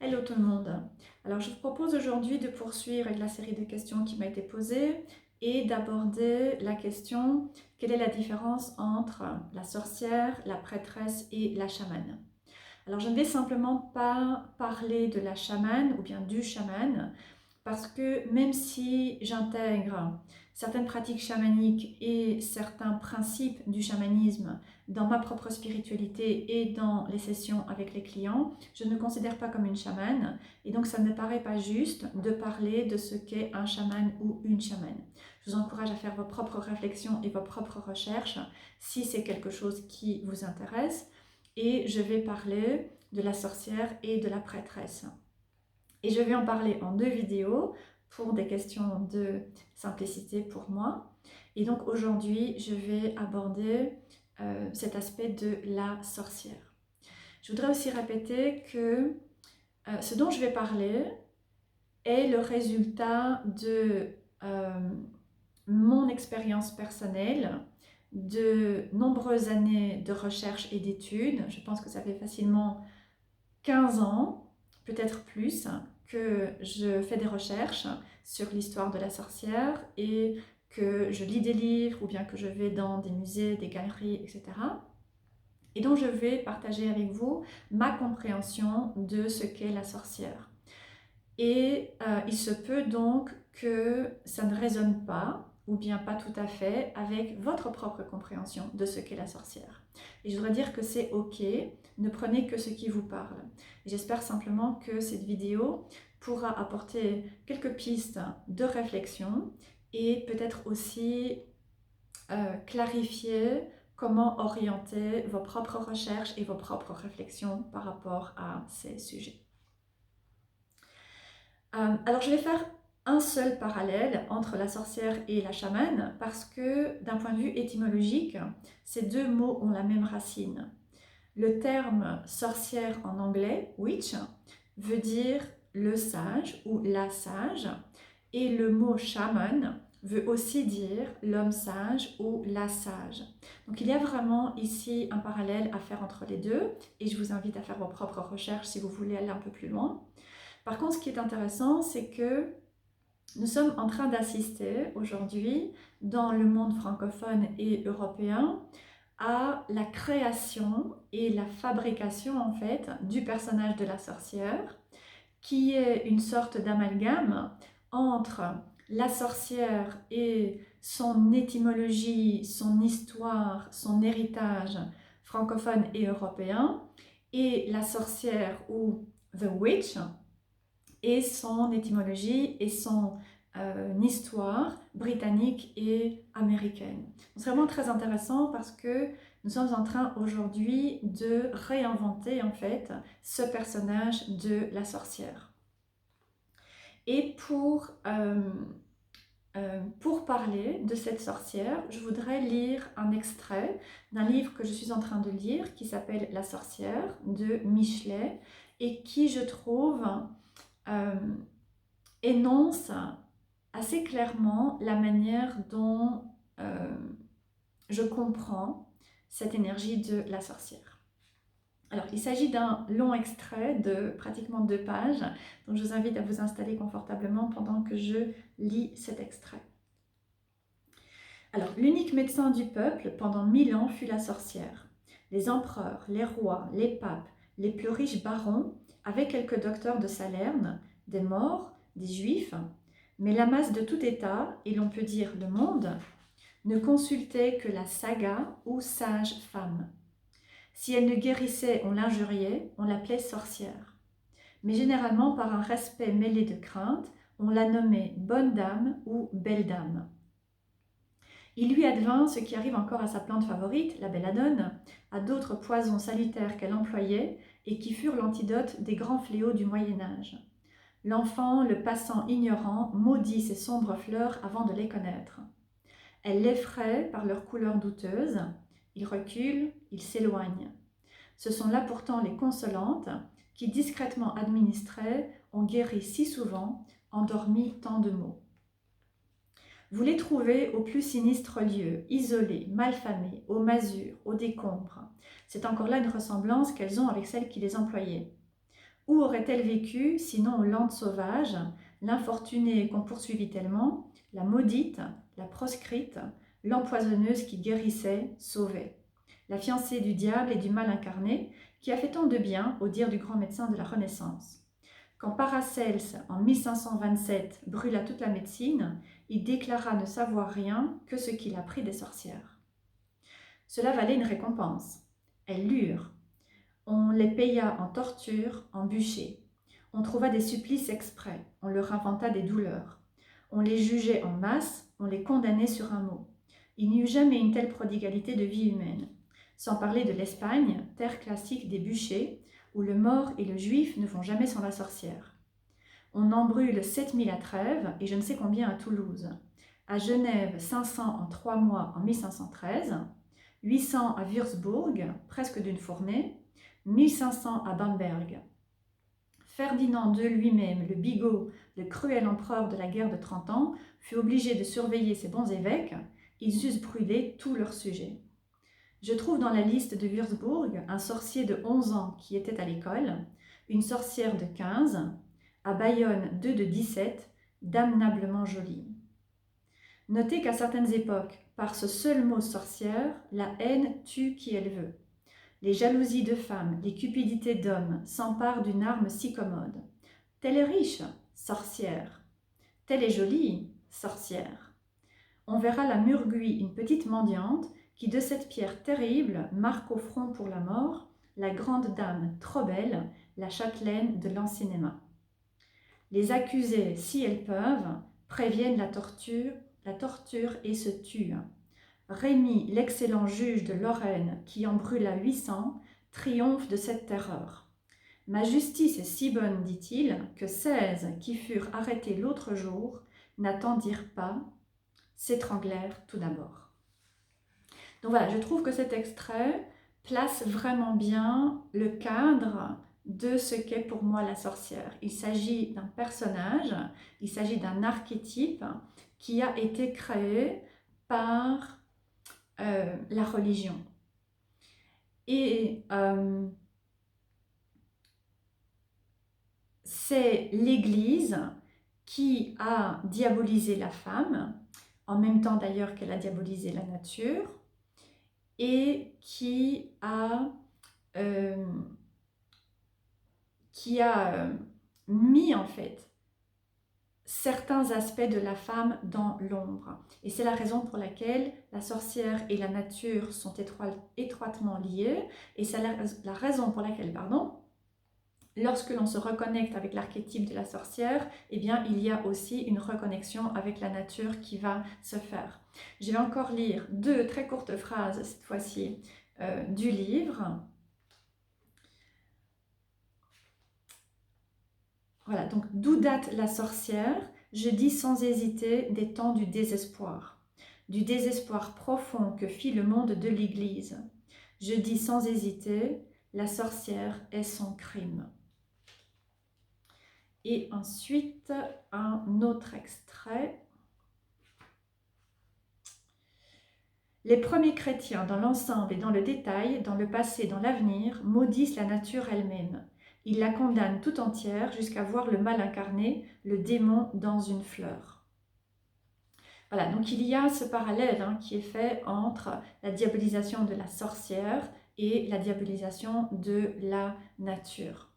Hello tout le monde. Alors je vous propose aujourd'hui de poursuivre avec la série de questions qui m'a été posée et d'aborder la question quelle est la différence entre la sorcière, la prêtresse et la chamane. Alors je ne vais simplement pas parler de la chamane ou bien du chaman parce que même si j'intègre certaines pratiques chamaniques et certains principes du chamanisme dans ma propre spiritualité et dans les sessions avec les clients, je ne me considère pas comme une chamane et donc ça ne me paraît pas juste de parler de ce qu'est un chaman ou une chamane. Je vous encourage à faire vos propres réflexions et vos propres recherches si c'est quelque chose qui vous intéresse et je vais parler de la sorcière et de la prêtresse. Et je vais en parler en 2 vidéos pour des questions de simplicité pour moi. Et donc aujourd'hui, je vais aborder cet aspect de la sorcière. Je voudrais aussi répéter que ce dont je vais parler est le résultat de mon expérience personnelle, de nombreuses années de recherche et d'études. Je pense que ça fait facilement 15 ans, peut-être plus, que je fais des recherches sur l'histoire de la sorcière et que je lis des livres ou bien que je vais dans des musées, des galeries, etc. Et donc je vais partager avec vous ma compréhension de ce qu'est la sorcière. Et il se peut donc que ça ne résonne pas, ou bien pas tout à fait, avec votre propre compréhension de ce qu'est la sorcière. Et je voudrais dire que c'est ok, ne prenez que ce qui vous parle. J'espère simplement que cette vidéo pourra apporter quelques pistes de réflexion et peut-être aussi clarifier comment orienter vos propres recherches et vos propres réflexions par rapport à ces sujets. Alors je vais faire un seul parallèle entre la sorcière et la chamane parce que d'un point de vue étymologique, ces deux mots ont la même racine. Le terme sorcière en anglais, witch, veut dire le sage ou la sage et le mot shaman veut aussi dire l'homme sage ou la sage. Donc il y a vraiment ici un parallèle à faire entre les deux et je vous invite à faire vos propres recherches si vous voulez aller un peu plus loin. Par contre, ce qui est intéressant, c'est que nous sommes en train d'assister aujourd'hui, dans le monde francophone et européen, à la création et la fabrication en fait du personnage de la sorcière, qui est une sorte d'amalgame entre la sorcière et son étymologie, son histoire, son héritage francophone et européen, et la sorcière ou the witch, et son étymologie et son histoire britannique et américaine. C'est vraiment très intéressant parce que nous sommes en train aujourd'hui de réinventer en fait ce personnage de la sorcière. Et pour parler de cette sorcière, je voudrais lire un extrait d'un livre que je suis en train de lire qui s'appelle La sorcière de Michelet et qui, je trouve, énonce assez clairement la manière dont je comprends cette énergie de la sorcière. Alors, il s'agit d'un long extrait de pratiquement 2 pages, donc je vous invite à vous installer confortablement pendant que je lis cet extrait. Alors, l'unique médecin du peuple pendant 1000 ans fut la sorcière. Les empereurs, les rois, les papes, les plus riches barons, avec quelques docteurs de Salerne, des morts, des juifs, mais la masse de tout État, et l'on peut dire le monde, ne consultait que la saga ou sage femme. Si elle ne guérissait, on l'injuriait, on l'appelait sorcière. Mais généralement, par un respect mêlé de crainte, on la nommait bonne dame ou belle dame. Il lui advint ce qui arrive encore à sa plante favorite, la belladone, à d'autres poisons salutaires qu'elle employait et qui furent l'antidote des grands fléaux du Moyen-Âge. L'enfant, le passant ignorant, maudit ces sombres fleurs avant de les connaître. Elle l'effraie par leur couleur douteuse. Il recule, il s'éloigne. Ce sont là pourtant les consolantes qui, discrètement administrées, ont guéri si souvent, endormi tant de maux. Vous les trouvez au plus sinistre lieu, isolés, malfamés, aux masures, aux décombres. C'est encore là une ressemblance qu'elles ont avec celles qui les employaient. Où aurait-elle vécu, sinon aux Landes sauvages, l'infortunée qu'on poursuivit tellement, la maudite, la proscrite, l'empoisonneuse qui guérissait, sauvait, la fiancée du diable et du mal incarné, qui a fait tant de bien, au dire du grand médecin de la Renaissance. Quand Paracels, en 1527, brûla toute la médecine, il déclara ne savoir rien que ce qu'il apprit des sorcières. Cela valait une récompense. Elles lurent. On les paya en tortures, en bûchers. On trouva des supplices exprès, on leur inventa des douleurs. On les jugeait en masse, on les condamnait sur un mot. Il n'y eut jamais une telle prodigalité de vie humaine. Sans parler de l'Espagne, terre classique des bûchers, où le mort et le juif ne vont jamais sans la sorcière. On en brûle 7000 à Trèves et je ne sais combien à Toulouse. À Genève, 500 en 3 mois en 1513, 800 à Würzburg, presque d'une fournée, 1500 à Bamberg. Ferdinand II lui-même, le bigot, le cruel empereur de la guerre de 30 ans, fut obligé de surveiller ses bons évêques. Ils eussent brûlé tous leurs sujets. Je trouve dans la liste de Würzburg un sorcier de 11 ans qui était à l'école, une sorcière de 15, à Bayonne 2 de 17, damnablement jolie. Notez qu'à certaines époques, par ce seul mot sorcière, la haine tue qui elle veut. Les jalousies de femmes, les cupidités d'hommes s'emparent d'une arme si commode. Telle est riche, sorcière. Telle est jolie, sorcière. On verra la Murguie, une petite mendiante, qui de cette pierre terrible marque au front pour la mort la grande dame trop belle, la châtelaine de l'Ancinéma. Les accusés, si elles peuvent, préviennent la torture et se tuent. Rémy, l'excellent juge de Lorraine, qui en brûla 800, triomphe de cette terreur. Ma justice est si bonne, dit-il, que 16 qui furent arrêtés l'autre jour n'attendirent pas, s'étranglèrent tout d'abord. Donc voilà, je trouve que cet extrait place vraiment bien le cadre de ce qu'est pour moi la sorcière. Il s'agit d'un personnage, il s'agit d'un archétype qui a été créé par la religion. Et c'est l'Église qui a diabolisé la femme, en même temps d'ailleurs qu'elle a diabolisé la nature, et qui a mis en fait certains aspects de la femme dans l'ombre. Et c'est la raison pour laquelle la sorcière et la nature sont étroitement liées, et c'est la raison pour laquelle, lorsque l'on se reconnecte avec l'archétype de la sorcière, eh bien, il y a aussi une reconnexion avec la nature qui va se faire. Je vais encore lire 2 très courtes phrases, cette fois-ci, du livre. Voilà, donc d'où date la sorcière? Je dis sans hésiter des temps du désespoir profond que fit le monde de l'Église. Je dis sans hésiter, la sorcière est son crime. Et ensuite, un autre extrait. Les premiers chrétiens, dans l'ensemble et dans le détail, dans le passé, dans l'avenir, maudissent la nature elle-même. Ils la condamnent tout entière jusqu'à voir le mal incarné, le démon dans une fleur. Voilà, donc il y a ce parallèle qui est fait entre la diabolisation de la sorcière et la diabolisation de la nature.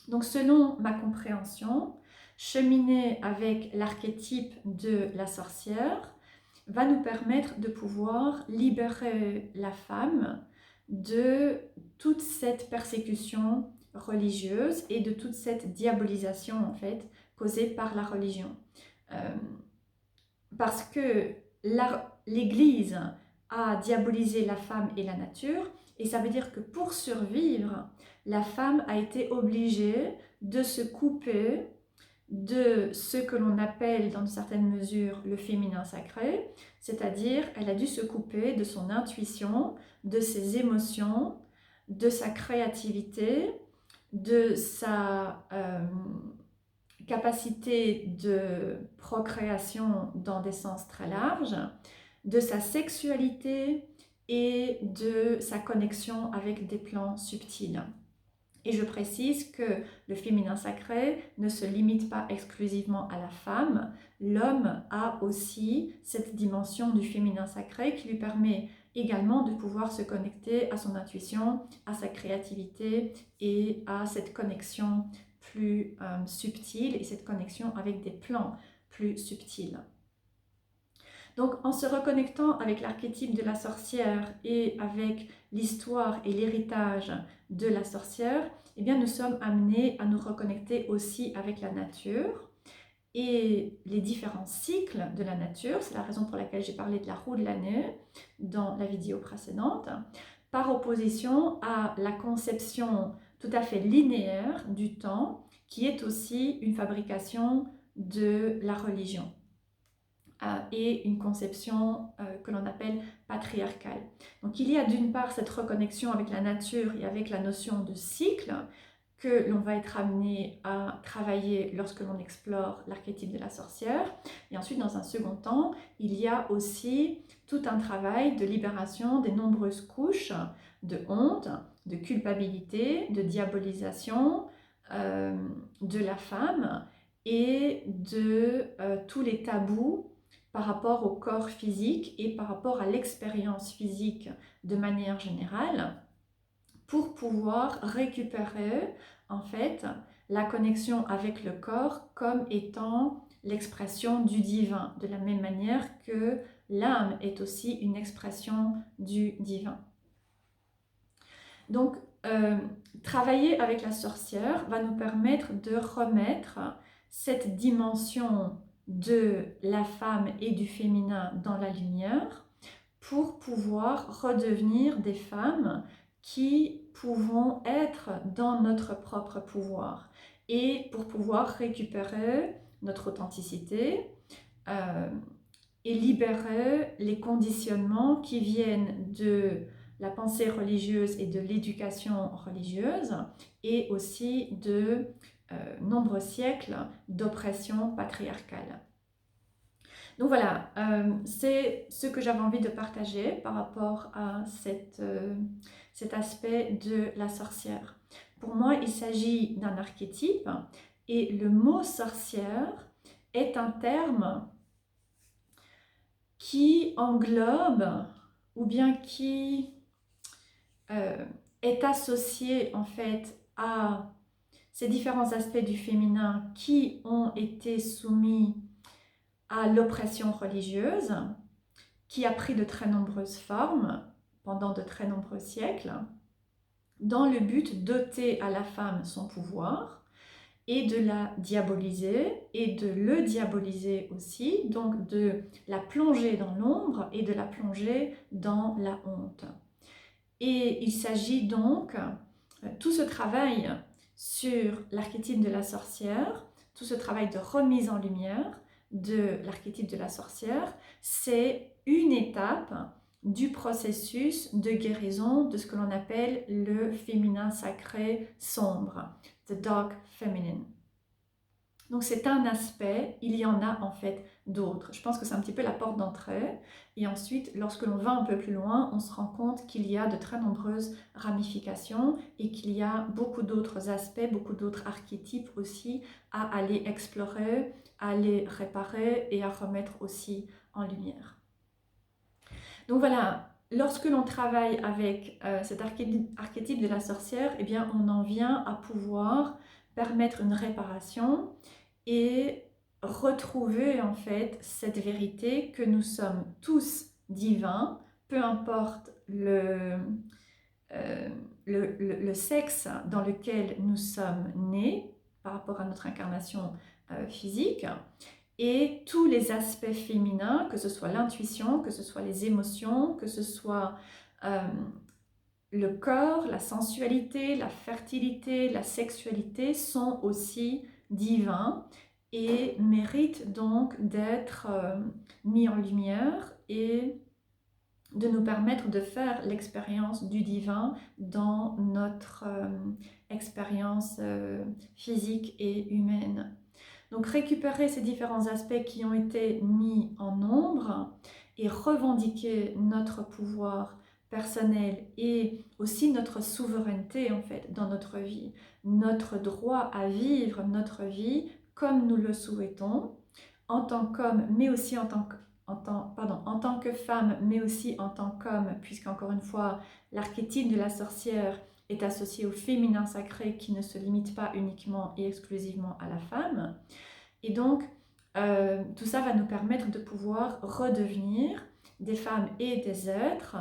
Donc selon ma compréhension, cheminer avec l'archétype de la sorcière va nous permettre de pouvoir libérer la femme de toute cette persécution religieuse et de toute cette diabolisation en fait causée par la religion. Parce que l'Église a diabolisé la femme et la nature, et ça veut dire que pour survivre, la femme a été obligée de se couper de ce que l'on appelle dans une certaine mesure le féminin sacré, c'est-à-dire elle a dû se couper de son intuition, de ses émotions, de sa créativité, de sa capacité de procréation dans des sens très larges, de sa sexualité et de sa connexion avec des plans subtils. Et je précise que le féminin sacré ne se limite pas exclusivement à la femme. L'homme a aussi cette dimension du féminin sacré qui lui permet également de pouvoir se connecter à son intuition, à sa créativité et à cette connexion plus subtile et cette connexion avec des plans plus subtils. Donc en se reconnectant avec l'archétype de la sorcière et avec l'histoire et l'héritage de la sorcière, eh bien nous sommes amenés à nous reconnecter aussi avec la nature et les différents cycles de la nature. C'est la raison pour laquelle j'ai parlé de la roue de l'année dans la vidéo précédente, par opposition à la conception tout à fait linéaire du temps qui est aussi une fabrication de la religion et une conception que l'on appelle patriarcale. Donc il y a d'une part cette reconnexion avec la nature et avec la notion de cycle que l'on va être amené à travailler lorsque l'on explore l'archétype de la sorcière. Et ensuite, dans un second temps, il y a aussi tout un travail de libération des nombreuses couches de honte, de culpabilité, de diabolisation de la femme et de tous les tabous par rapport au corps physique et par rapport à l'expérience physique de manière générale, pour pouvoir récupérer en fait la connexion avec le corps comme étant l'expression du divin, de la même manière que l'âme est aussi une expression du divin. Donc, travailler avec la sorcière va nous permettre de remettre cette dimension de la femme et du féminin dans la lumière pour pouvoir redevenir des femmes qui pouvons être dans notre propre pouvoir et pour pouvoir récupérer notre authenticité et libérer les conditionnements qui viennent de la pensée religieuse et de l'éducation religieuse et aussi de nombreux siècles d'oppression patriarcale. Donc voilà, c'est ce que j'avais envie de partager par rapport à cet aspect de la sorcière. Pour moi, il s'agit d'un archétype et le mot sorcière est un terme qui englobe ou bien qui est associé en fait à ces différents aspects du féminin qui ont été soumis à l'oppression religieuse, qui a pris de très nombreuses formes pendant de très nombreux siècles, dans le but d'ôter à la femme son pouvoir et de la diaboliser et de le diaboliser aussi, donc de la plonger dans l'ombre et de la plonger dans la honte. Et il s'agit donc, tout ce travail sur l'archétype de la sorcière, tout ce travail de remise en lumière de l'archétype de la sorcière, c'est une étape du processus de guérison de ce que l'on appelle le féminin sacré sombre, the dark feminine. Donc c'est un aspect, il y en a en fait d'autres. Je pense que c'est un petit peu la porte d'entrée. Et ensuite, lorsque l'on va un peu plus loin, on se rend compte qu'il y a de très nombreuses ramifications et qu'il y a beaucoup d'autres aspects, beaucoup d'autres archétypes aussi à aller explorer, à aller réparer et à remettre aussi en lumière. Donc voilà, lorsque l'on travaille avec cet archétype de la sorcière, eh bien on en vient à pouvoir permettre une réparation et retrouver en fait cette vérité que nous sommes tous divins, peu importe le sexe dans lequel nous sommes nés par rapport à notre incarnation physique, et tous les aspects féminins, que ce soit l'intuition, que ce soit les émotions, que ce soit le corps, la sensualité, la fertilité, la sexualité, sont aussi divins et méritent donc d'être mis en lumière et de nous permettre de faire l'expérience du divin dans notre expérience physique et humaine. Donc récupérer ces différents aspects qui ont été mis en ombre et revendiquer notre pouvoir personnelle et aussi notre souveraineté en fait dans notre vie, notre droit à vivre notre vie comme nous le souhaitons, en tant qu'homme, mais aussi en tant que femme, mais aussi en tant qu'homme, puisqu'encore une fois, l'archétype de la sorcière est associé au féminin sacré qui ne se limite pas uniquement et exclusivement à la femme. Et donc, tout ça va nous permettre de pouvoir redevenir des femmes et des êtres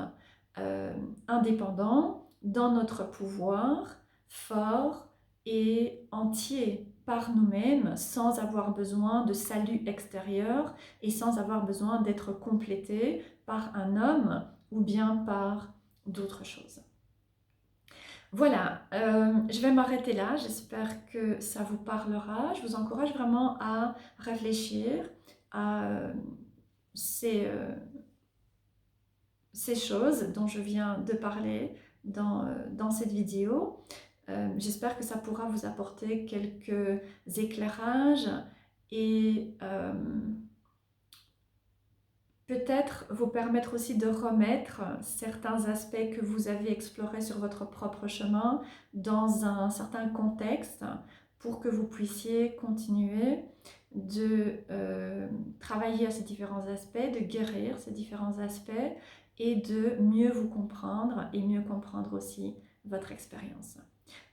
indépendants dans notre pouvoir, forts et entiers par nous-mêmes, sans avoir besoin de salut extérieur et sans avoir besoin d'être complétés par un homme ou bien par d'autres choses. Voilà, je vais m'arrêter là. J'espère que ça vous parlera. Je vous encourage vraiment à réfléchir à ces choses dont je viens de parler dans cette vidéo. J'espère que ça pourra vous apporter quelques éclairages et peut-être vous permettre aussi de remettre certains aspects que vous avez explorés sur votre propre chemin dans un certain contexte pour que vous puissiez continuer de travailler à ces différents aspects, de guérir ces différents aspects et de mieux vous comprendre et mieux comprendre aussi votre expérience.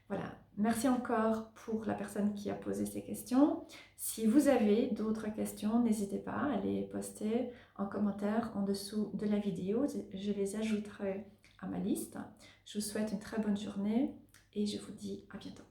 Voilà, merci encore pour la personne qui a posé ces questions. Si vous avez d'autres questions, n'hésitez pas à les poster en commentaire en dessous de la vidéo. Je les ajouterai à ma liste. Je vous souhaite une très bonne journée et je vous dis à bientôt.